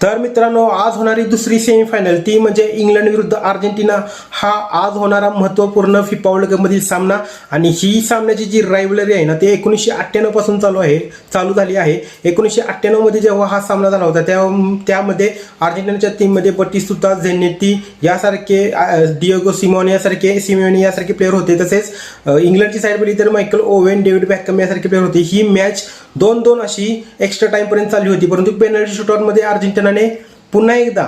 तर मित्रांनो, आज होणारी दुसरी सेमीफायनल ती म्हणजे इंग्लंड विरुद्ध अर्जेंटिना हा आज होणारा महत्त्वपूर्ण फिफा वर्ल्ड कप मधील सामना। आणि ही सामन्याची जी रायव्हलरी आहे ना, ते 1998 पासून चालू झाली आहे। 1998 मध्ये जेव्हा हा सामना झाला होता त्यामध्ये अर्जेंटिनाच्या टीममध्ये बटिस्टुता, झेनेटी यासारखे, डिएगो सिमोने यासारखे प्लेयर होते। तसेच इंग्लंडची साईड बघितली तर मायकल ओवेन, डेव्हिड बॅकहम यासारखे प्लेयर होते। ही मॅच 2-2 अशी एक्स्ट्रा टाइम पर्यंत चालली होती, परंतु पेनल्टी शूटआउटमध्ये अर्जेंटिनाने पुन्हा एकदा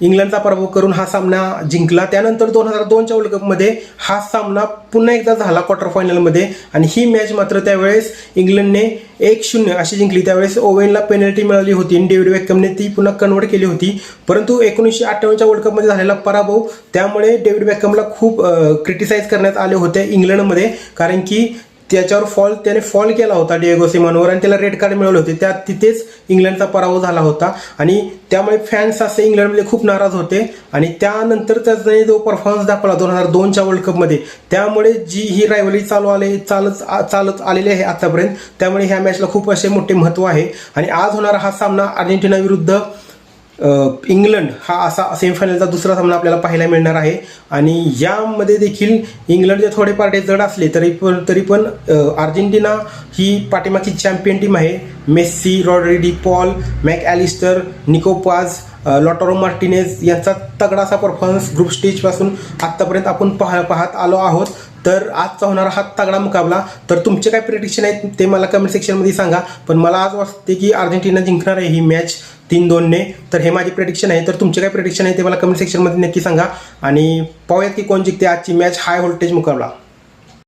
इंग्लंडचा पराभव करून हा सामना जिंकला। त्यानंतर 2002च्या वर्ल्ड कपमध्ये हा सामना पुन्हा एकदा झाला क्वार्टर फायनलमध्ये, आणि ही मॅच मात्र त्यावेळेस इंग्लंडने 1-0 अशी जिंकली। त्यावेळेस ओवेनला पेनल्टी मिळाली होती आणि डेव्हिड बॅकहमने ती पुन्हा कन्व्हर्ट केली होती। परंतु 1998च्या वर्ल्ड कपमध्ये झालेला पराभव, त्यामुळे डेव्हिड बॅकहमला खूप क्रिटिसाइज करण्यात आले होते इंग्लंडमध्ये, कारण की त्याच्यावर त्याने फॉल केला होता डिएगो सिमोनवर आणि त्याला रेड कार्ड मिळवले होते। तिथेच इंग्लंडचा पराभव झाला होता आणि त्यामुळे फॅन्स असे इंग्लंडमध्ये खूप नाराज होते। आणि त्यानंतर त्याने जो परफॉर्मन्स दाखवला 2002च्या वर्ल्ड कपमध्ये, त्यामुळे जी ही रायव्हलरी चालत आलेली आहे आतापर्यंत, त्यामुळे ह्या मॅचला खूप असे मोठे महत्त्व आहे। आणि आज होणारा हा सामना अर्जेंटिना विरुद्ध इंग्लंड हा असा सेमीफायनलचा दुसरा सामना आपल्याला पाहायला मिळणार आहे। आणि यामध्ये देखील इंग्लंडचे थोडे पार्टे जड असले तरी पण अर्जेंटिना ही पाठीमागची चॅम्पियन टीम आहे। Messi, Rodri, De Paul, Mac Allister, Nico Paz, Lautaro Martinez यांचा तगडा असा परफॉर्मन्स ग्रुप स्टेजपासून आत्तापर्यंत आपण पाहत आलो आहोत। तर आजचा होणारा हा तगडा मुकाबला, तर तुमचे काय प्रेडिक्शन आहेत ते मला कमेंट सेक्शनमध्ये सांगा। पण मला आज वाटते की अर्जेंटिना जिंकणार आहे ही मॅच 3-2ने। तर हे माझी प्रेडिक्शन आहे, तर तुमचे काय प्रेडिक्शन आहे ते मला कमेंट सेक्शनमध्ये नक्की सांगा। आणि पाहूयात की कोण जिंकते आजची मॅच, हाय व्होल्टेज मुकाबला।